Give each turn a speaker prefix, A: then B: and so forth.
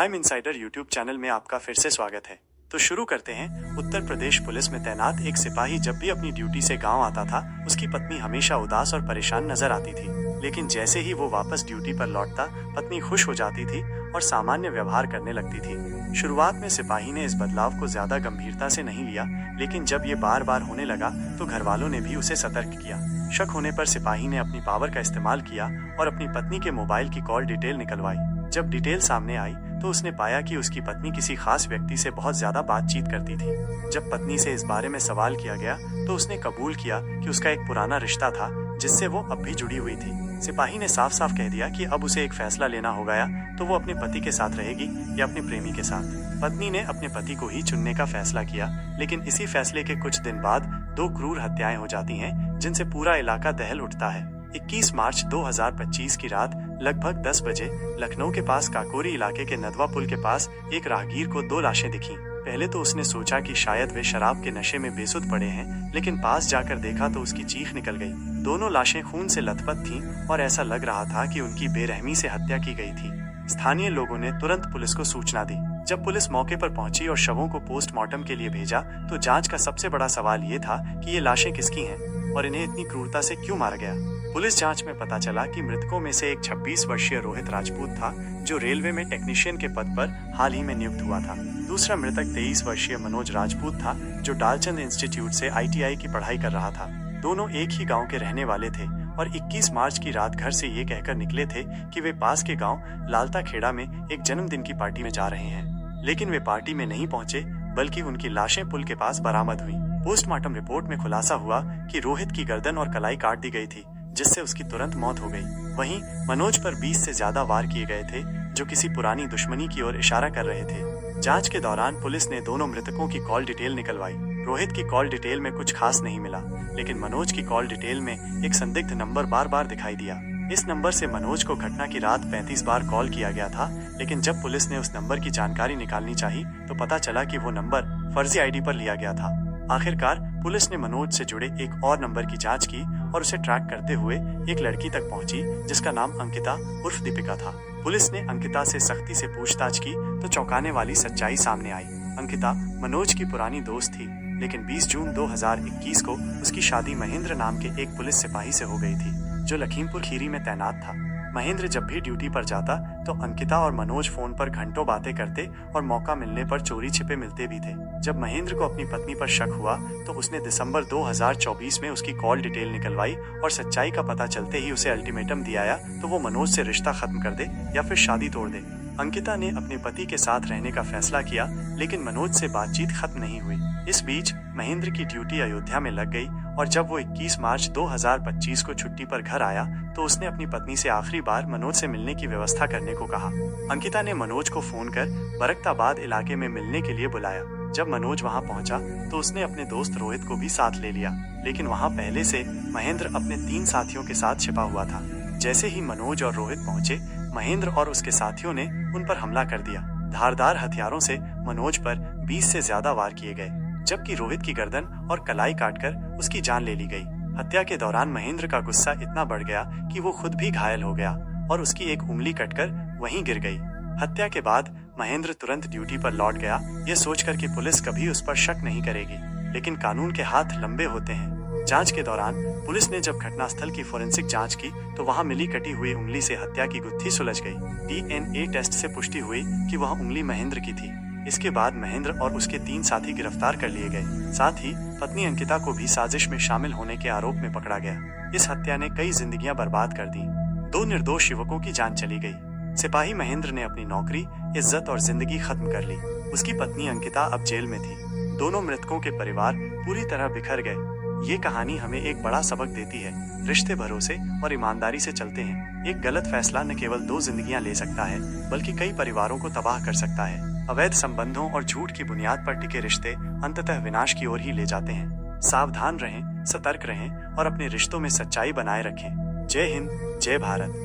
A: Crime insider YouTube channel में आपका फिर से स्वागत है। तो शुरू करते हैं। उत्तर प्रदेश पुलिस में तैनात एक सिपाही जब भी अपनी ड्यूटी से गांव आता था, उसकी पत्नी हमेशा उदास और परेशान नजर आती थी। लेकिन जैसे ही वो वापस ड्यूटी पर लौटता, पत्नी खुश हो जाती थी और सामान्य व्यवहार करने लगती थी। शुरुआत में सिपाही ने इस बदलाव को ज्यादा गंभीरता से नहीं लिया, लेकिन जब ये बार बार होने लगा तो घर वालों ने भी उसे सतर्क किया। शक होने पर सिपाही ने अपनी पावर का इस्तेमाल किया और अपनी पत्नी के मोबाइल की कॉल डिटेल निकलवाई। जब डिटेल सामने आई तो उसने पाया कि उसकी पत्नी किसी खास व्यक्ति से बहुत ज्यादा बातचीत करती थी। जब पत्नी से इस बारे में सवाल किया गया तो उसने कबूल किया कि उसका एक पुराना रिश्ता था जिससे वो अब भी जुड़ी हुई थी। सिपाही ने साफ साफ कह दिया कि अब उसे एक फैसला लेना होगा, या तो वो अपने पति के साथ रहेगी या अपने प्रेमी के साथ। पत्नी ने अपने पति को ही चुनने का फैसला किया, लेकिन इसी फैसले के कुछ दिन बाद 2 क्रूर हत्याएं हो जाती हैं, जिनसे पूरा इलाका दहल उठता है। 21 मार्च 2025 की रात लगभग 10 बजे लखनऊ के पास काकोरी इलाके के नदवा पुल के पास एक राहगीर को 2 लाशें दिखीं। पहले तो उसने सोचा कि शायद वे शराब के नशे में बेसुध पड़े हैं, लेकिन पास जाकर देखा तो उसकी चीख निकल गई। दोनों लाशें खून से लथपथ थीं और ऐसा लग रहा था कि उनकी बेरहमी से हत्या की गई थी। स्थानीय लोगों ने तुरंत पुलिस को सूचना दी। जब पुलिस मौके पर पहुंची और शवों को पोस्टमार्टम के लिए भेजा तो जांच का सबसे बड़ा सवाल ये था कि ये लाशें किसकी हैं और इन्हें इतनी क्रूरता से क्यों मारा गया। पुलिस जांच में पता चला कि मृतकों में से एक 26 वर्षीय रोहित राजपूत था, जो रेलवे में टेक्नीशियन के पद पर हाल ही में नियुक्त हुआ था। दूसरा मृतक 23 वर्षीय मनोज राजपूत था, जो डालचंद इंस्टीट्यूट से ITI की पढ़ाई कर रहा था। दोनों एक ही गांव के रहने वाले थे और 21 मार्च की रात घर से ये कहकर निकले थे कि वे पास के गांव लालता खेड़ा में एक जन्मदिन की पार्टी में जा रहे हैं। लेकिन वे पार्टी में नहीं पहुंचे, बल्कि उनकी लाशें पुल के पास बरामद हुई। पोस्टमार्टम रिपोर्ट में खुलासा हुआ कि रोहित की गर्दन और कलाई काट दी गई थी, जिससे उसकी तुरंत मौत हो गई। वहीं मनोज पर 20 से ज्यादा वार किए गए थे, जो किसी पुरानी दुश्मनी की ओर इशारा कर रहे थे। जांच के दौरान पुलिस ने दोनों मृतकों की कॉल डिटेल निकलवाई। रोहित की कॉल डिटेल में कुछ खास नहीं मिला, लेकिन मनोज की कॉल डिटेल में एक संदिग्ध नंबर बार बार दिखाई दिया। इस नंबर से मनोज को घटना की रात 35 बार कॉल किया गया था, लेकिन जब पुलिस ने उस नंबर की जानकारी निकालनी चाही तो पता चला कि वो नंबर फर्जी ID पर लिया गया था। आखिरकार पुलिस ने मनोज से जुड़े एक और नंबर की जांच की और उसे ट्रैक करते हुए एक लड़की तक पहुंची, जिसका नाम अंकिता उर्फ दीपिका था। पुलिस ने अंकिता से सख्ती से पूछताछ की तो चौंकाने वाली सच्चाई सामने आई। अंकिता मनोज की पुरानी दोस्त थी, लेकिन 20 जून 2021 को उसकी शादी महेंद्र नाम के एक पुलिस सिपाही से हो गई थी, जो लखीमपुर खीरी में तैनात था। महेंद्र जब भी ड्यूटी पर जाता तो अंकिता और मनोज फोन पर घंटों बातें करते और मौका मिलने पर चोरी छिपे मिलते भी थे। जब महेंद्र को अपनी पत्नी पर शक हुआ तो उसने दिसंबर 2024 में उसकी कॉल डिटेल निकलवाई और सच्चाई का पता चलते ही उसे अल्टीमेटम दिया तो वो मनोज से रिश्ता खत्म कर दे या फिर शादी तोड़ दे। अंकिता ने अपने पति के साथ रहने का फैसला किया, लेकिन मनोज से बातचीत खत्म नहीं हुई। इस बीच महेंद्र की ड्यूटी अयोध्या में लग गई और जब वो 21 मार्च 2025 को छुट्टी पर घर आया तो उसने अपनी पत्नी से आखिरी बार मनोज से मिलने की व्यवस्था करने को कहा। अंकिता ने मनोज को फोन कर बरकताबाद इलाके में मिलने के लिए बुलाया। जब मनोज वहां पहुंचा तो उसने अपने दोस्त रोहित को भी साथ ले लिया, लेकिन वहां पहले से महेंद्र अपने 3 साथियों के साथ छिपा हुआ था। जैसे ही मनोज और रोहित पहुंचे, महेंद्र और उसके साथियों ने उन पर हमला कर दिया। धारदार हथियारों से मनोज पर 20 से ज्यादा वार किए गए, जबकि रोहित की गर्दन और कलाई काटकर उसकी जान ले ली गई। हत्या के दौरान महेंद्र का गुस्सा इतना बढ़ गया कि वो खुद भी घायल हो गया और उसकी एक उंगली कटकर वहीं गिर गई। हत्या के बाद महेंद्र तुरंत ड्यूटी पर लौट गया, ये सोचकर कि पुलिस कभी उस पर शक नहीं करेगी, लेकिन कानून के हाथ लंबे होते हैं। जांच के दौरान पुलिस ने जब घटनास्थल की फोरेंसिक जांच की तो वहां मिली कटी हुई उंगली से हत्या की गुत्थी सुलझ गई। DNA टेस्ट से पुष्टि हुई कि वह उंगली महेंद्र की थी। इसके बाद महेंद्र और उसके 3 साथी गिरफ्तार कर लिए गए। साथ ही पत्नी अंकिता को भी साजिश में शामिल होने के आरोप में पकड़ा गया। इस हत्या ने कई जिंदगियां बर्बाद कर दी। 2 निर्दोष युवकों की जान चली गई। सिपाही महेंद्र ने अपनी नौकरी, इज्जत और जिंदगी खत्म कर ली। उसकी पत्नी अंकिता अब जेल में थी। दोनों मृतकों के परिवार पूरी तरह बिखर गए। ये कहानी हमें एक बड़ा सबक देती है। रिश्ते भरोसे और ईमानदारी से चलते हैं। एक गलत फैसला न केवल 2 जिंदगियां ले सकता है, बल्कि कई परिवारों को तबाह कर सकता है। अवैध संबंधों और झूठ की बुनियाद पर टिके रिश्ते अंततः विनाश की ओर ही ले जाते हैं। सावधान रहें, सतर्क रहें और अपने रिश्तों में सच्चाई बनाए रखें। जय हिंद, जय भारत।